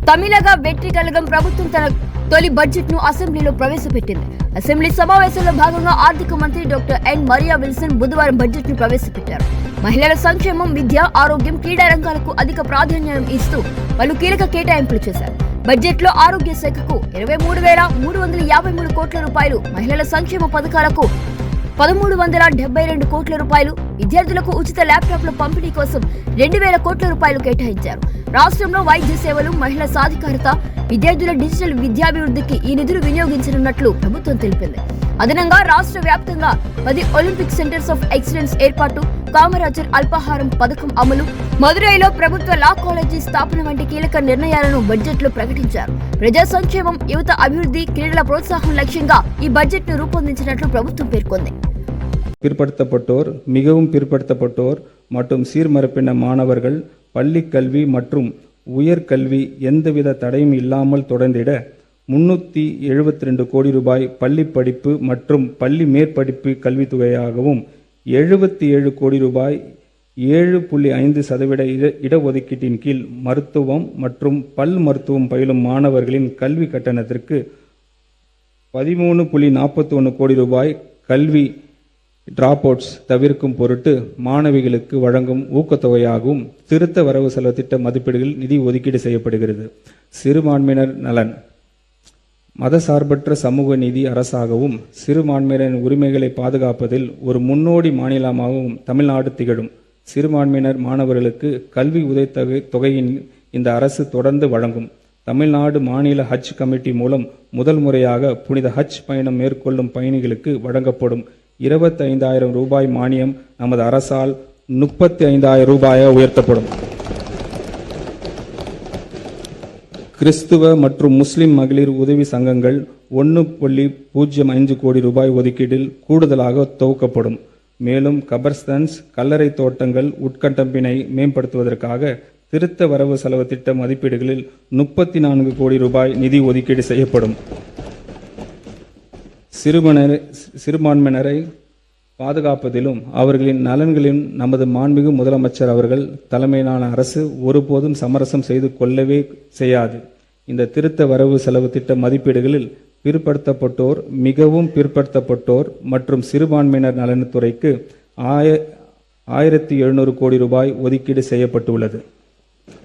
తమిళగ వెట్రి కళగం ప్రభుత్వం తన తొలి బడ్జెట్ ను అసెంబ్లీలో ప్రవేశపెట్టింది. అసెంబ్లీ సమావేశంలో భాగంగా ఆర్థిక మంత్రి డాక్టర్ ఎన్ మరియా విల్సన్ బుధవారం బడ్జెట్ ను ప్రవేశపెట్టారు. మహిళల సంక్షేమం, విద్య, ఆరోగ్యం, క్రీడా రంగాలకు అధిక ప్రాధాన్యం ఇస్తూ పలు కీలక కేటాయింపులు చేశారు. బడ్జెట్ లో ఆరోగ్య శాఖకు 23,353 కోట్ల రూపాయలు, మహిళల సంక్షేమ పథకాలకు 1,372 కోట్ల రూపాయలు, విద్యార్థులకు ఉచిత ల్యాప్టాప్ల పంపిణీ కోసం 2,000 కోట్ల రూపాయలు కేటాయించారు. రాష్ట్రంలో వైద్య సేవలు, మహిళా సాధికారత, విద్యార్థుల డిజిటల్ విద్యాభివృద్ధికి ఈ నిధులు వినియోగించనున్నట్లు ప్రభుత్వం తెలిపింది. అదనంగా రాష్ట్ర వ్యాప్తంగా 10 ఒలింపిక్ సెంటర్స్ ఆఫ్ ఎక్సలెన్స్ ఏర్పాటు, కామరాజర్ అల్పాహారం పథకం అమలు, మదురైలో ప్రభుత్వ లా కాలేజీ స్థాపన వంటి కీలక నిర్ణయాలను బడ్జెట్ లో ప్రకటించారు. ప్రజా సంక్షేమం, యువత అభివృద్ధి, క్రీడల ప్రోత్సాహం లక్ష్యంగా ఈ బడ్జెట్ ను రూపొందించినట్లు ప్రభుత్వం పేర్కొంది. பிற்படுத்தப்பட்டோர், மிகவும் பிற்படுத்தப்பட்டோர் மற்றும் சீர்மரப்பின மாணவர்கள் பள்ளி கல்வி மற்றும் உயர்கல்வி எந்தவித தடையும் இல்லாமல் தொடர்ந்திட 372 கோடி ரூபாய் பள்ளி படிப்பு மற்றும் பள்ளி மேற்படிப்பு கல்வித்தொகையாகவும் 77 கோடி ரூபாய் 7.5% இடஒதுக்கீட்டின் கீழ் மருத்துவம் மற்றும் பல் மருத்துவம் பயிலும் மாணவர்களின் கல்வி கட்டணத்திற்கு 13.41 கோடி ரூபாய் கல்வி டிராப் அவுட்ஸ் தவிர்க்கும் பொருட்டு மாணவிகளுக்கு வழங்கும் ஊக்கத்தொகையாகவும் திருத்த வரவு செலவு திட்ட மதிப்பீடுகள் நிதி ஒதுக்கீடு செய்யப்படுகிறது. சிறுபான்மையினர் நலன், மதசார்பற்ற சமூக நீதி அரசாகவும் சிறுபான்மையினர் உரிமைகளை பாதுகாப்பதில் ஒரு முன்னோடி மாநிலமாகவும் தமிழ்நாடு திகழும். சிறுபான்மையினர் மாணவர்களுக்கு கல்வி உதவித்தொகையின் இந்த அரசு தொடர்ந்து வழங்கும். தமிழ்நாடு மாநில ஹஜ் கமிட்டி மூலம் முதல் முறையாக புனித ஹஜ் பயணம் மேற்கொள்ளும் பயணிகளுக்கு வழங்கப்படும் 25,000 ரூபாய் மானியம் நமது அரசால் 35,000 ரூபாயாக உயர்த்தப்படும். கிறிஸ்துவ மற்றும் முஸ்லிம் மகளிர் உதவி சங்கங்கள் 1.05 கோடி ரூபாய் ஒதுக்கீட்டில் கூடுதலாக துவக்கப்படும். மேலும் கபர்ஸ்தான்ஸ், கல்லறை தோட்டங்கள் உட்கட்டமைப்பினை மேம்படுத்துவதற்காக திருத்த வரவு செலவு திட்ட மதிப்பீடுகளில் 34 கோடி ரூபாய் நிதி ஒதுக்கீடு செய்யப்படும். சிறுபான்மையினரை பாதுகாப்பதிலும் அவர்களின் நலன்களிலும் நமது மாண்புமிகு முதலமைச்சர் அவர்கள் தலைமையிலான அரசு ஒருபோதும் சமரசம் செய்து கொள்ளவே செய்யாது. இந்த திருத்த வரவு செலவு திட்ட மதிப்பீடுகளில் பிற்படுத்தப்பட்டோர், மிகவும் பிற்படுத்தப்பட்டோர் மற்றும் சிறுபான்மையினர் நலனுத்துறைக்கு 1,700 கோடி ரூபாய் ஒதுக்கீடு செய்யப்பட்டுள்ளது.